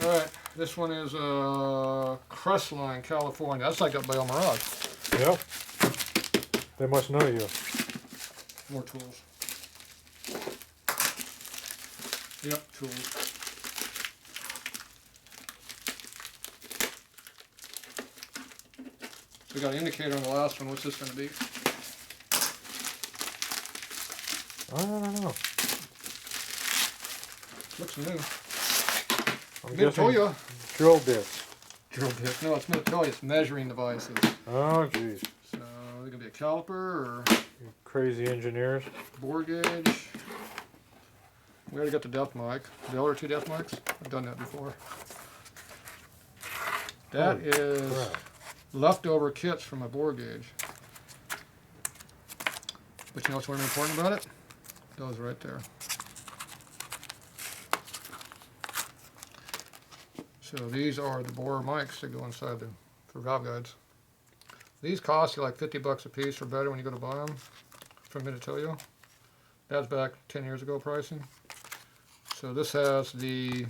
Alright, this one is Crestline, California. That's like up by El Mirage. Yep. They must know you. More tools. Yep, tools. So we got an indicator on the last one. What's this going to be? I don't know. Looks new. I'm guessing Mitutoyo. drill bits. Drill bit. No, it's Mitutoyo. It's measuring devices. Oh, jeez. So it's going to be a caliper or Crazy engineers. bore gauge. We already got the depth mic. The other two depth mics. I've done that before. That Holy is crap. leftover kits from a bore gauge. But you know what's really important about it? Those right there. So these are the bore mics that go inside for valve guides. These cost you like 50 bucks a piece or better when you go to buy them from Mitutoyo. That's back 10 years ago pricing. So this has the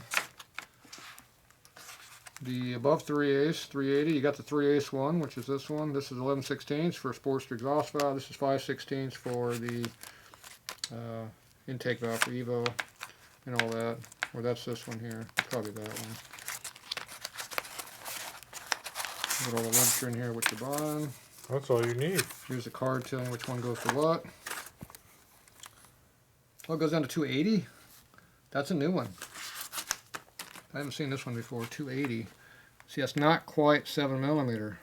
above 3/8, 380. You got the 3/8 one, which is this one. This is 11/16 for a Sportster exhaust valve. This is 5/16 for the intake valve for Evo and all that. Or that's this one here. Probably that one. Got all the literature in here, what you're buying. That's all you need. Here's a card telling you which one goes to what. Oh, it goes down to 280. That's a new one. I haven't seen this one before. 280. See, that's not quite 7mm.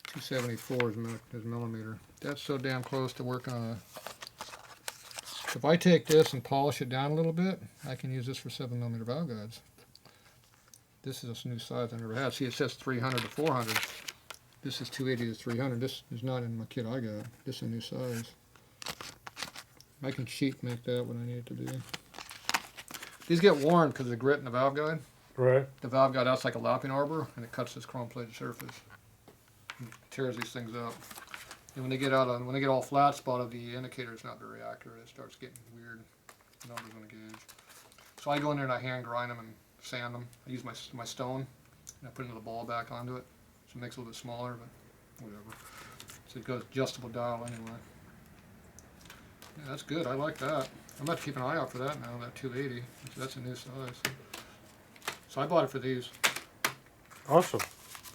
274 is millimeter. That's so damn close to working on a. If I take this and polish it down a little bit, I can use this for 7mm valve guides. This is a new size I never had. See, it says 300 to 400. This is 280 to 300. This is not in my kit I got. This is a new size. I can cheat make that what I need it to be. These get worn because of the grit in the valve guide. Right. The valve guide out's like a lapping arbor, and it cuts this chrome-plated surface. And tears these things up. And when they get all flat spotted, the indicator's not very accurate. It starts getting weird numbers on the gauge. So I go in there and I hand grind them and sand them. I use my stone, and I put another ball back onto it, so it makes it a little bit smaller, but whatever. So it goes adjustable dial anyway. Yeah, that's good. I like that. I'm going to keep an eye out for that now, that 280. That's a new size. So I bought it for these. Awesome.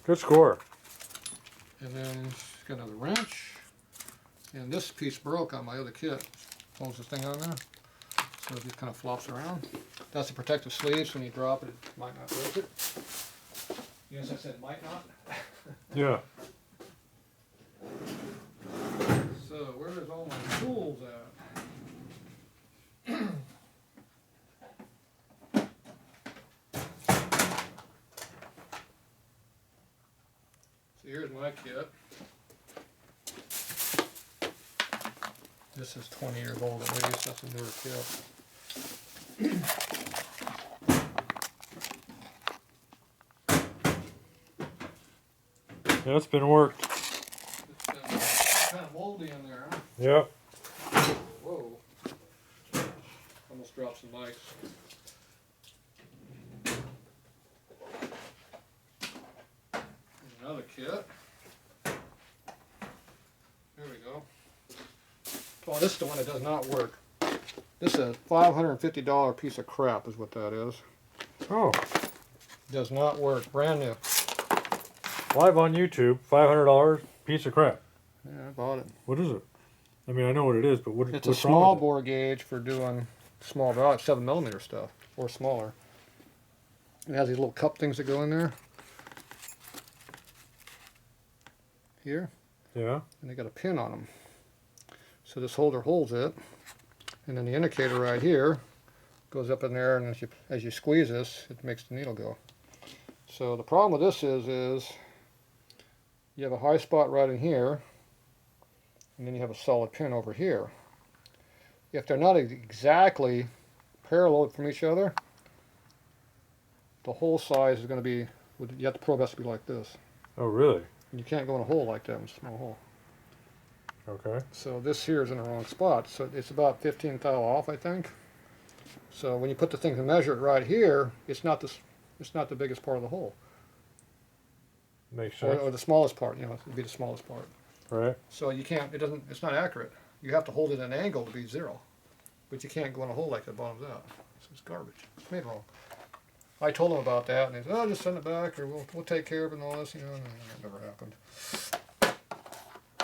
Good score. And then got another wrench. And this piece broke on my other kit. Holds this thing on there. So it just kind of flops around. That's the protective sleeve, so when you drop it, it might not break it. Yes, I said might not. Yeah. So where's all my tools at? So here's my kit. This is 20 years old at least. That's a newer kit. Yeah, it's been worked. It's kind of moldy in there, huh? Yep. Whoa. Almost dropped some mics. Another kit. There we go. Oh, this is the one that does not work. This is a $550 piece of crap is what that is. Oh. Does not work. Brand new. Live on YouTube, $500, piece of crap. Yeah, I bought it. What is it? I mean, I know what it is, but It's what's a wrong small with it? bore gauge for doing small valve, 7mm stuff, or smaller. It has these little cup things that go in there. Here. Yeah. And they got a pin on them. So this holder holds it, and then the indicator right here goes up in there, and as you squeeze this, it makes the needle go. So the problem with this is you have a high spot right in here, and then you have a solid pin over here. If they're not exactly parallel from each other, the hole size is going to be, you have the probe has to be like this. Oh, really? And you can't go in a hole like that in a small hole. Okay. So this here is in the wrong spot. So it's about 15 thou off, I think. So when you put the thing to measure it right here, it's not this. It's not the biggest part of the hole, Makes sense. or the smallest part. You know, it'd be the smallest part. Right. So you can't. It doesn't. It's not accurate. You have to hold it at an angle to be 0, but you can't go in a hole like that bottoms out. So it's garbage. It's made wrong. I told him about that, and he said, "Oh, just send it back, or we'll take care of it and all this." You know, and that never happened.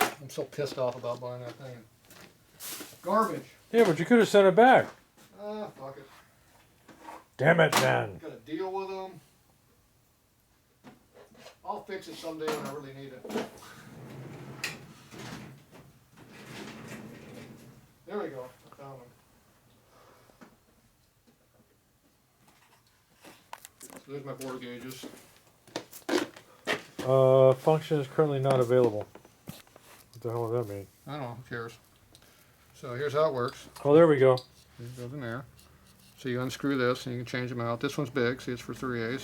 I'm so pissed off about buying that thing. Garbage. Yeah, but you could have sent it back. Ah, fuck it. Damn it, man. Got to deal with them. I'll fix it someday when I really need it. There we go. I found them. So there's my bore gauges. Function is currently not available. What the hell does that mean? I don't know. Who cares? So here's how it works. Oh, there we go. It goes in there. So you unscrew this and you can change them out. This one's big. See, it's for 3/8.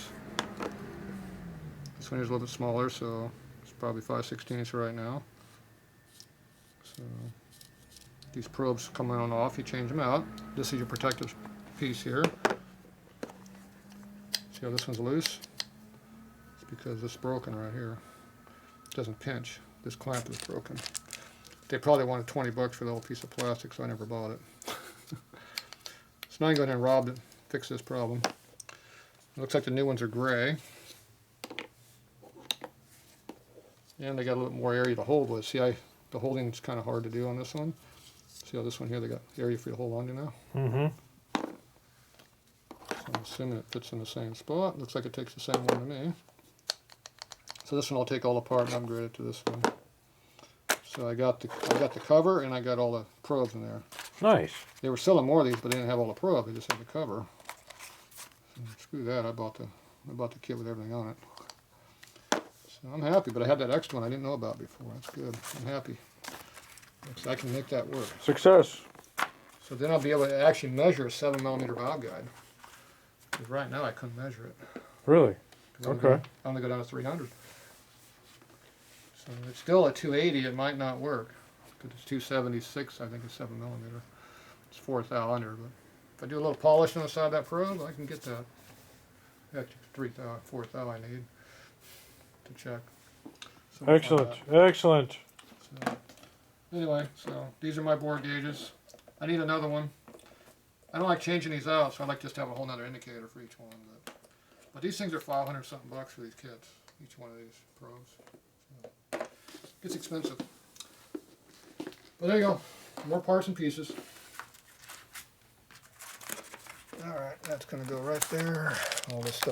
This one is a little bit smaller, so it's probably 5/16 right now. So these probes come on and off. You change them out. This is your protective piece here. See how this one's loose? It's because it's broken right here. It doesn't pinch. This clamp is broken. They probably wanted $20 for the whole piece of plastic, so I never bought it. So now I can go in and rob it, fix this problem. It looks like the new ones are gray. And they got a little more area to hold with. See, the holding's kind of hard to do on this one. See how this one here, they got area for you to hold on to now? Mm-hmm. So I'm assuming it fits in the same spot. Looks like it takes the same one to me. So this one I'll take all apart and upgrade it to this one. So I got the cover and I got all the probes in there. Nice. They were selling more of these, but they didn't have all the probes. They just had the cover. So screw that. I bought the kit with everything on it. So I'm happy, but I had that extra one I didn't know about before. That's good. I'm happy. So I can make that work. Success. So then I'll be able to actually measure a 7mm valve guide. Because right now I couldn't measure it. Really? I Okay. only go down to 300. So it's still at 280. It might not work. Because it's 276, I think it's 7mm. It's 4 thou under. But if I do a little polish on the side of that probe, I can get that extra 3 thou, 4 thou I need to check. So we'll find Excellent. out. Excellent. So, anyway, so these are my bore gauges. I need another one. I don't like changing these out, so I like just to have a whole nother indicator for each one. But these things are 500 something bucks for these kits, each one of these probes. So, it's expensive. But there you go, more parts and pieces. All right, that's going to go right there. All this stuff.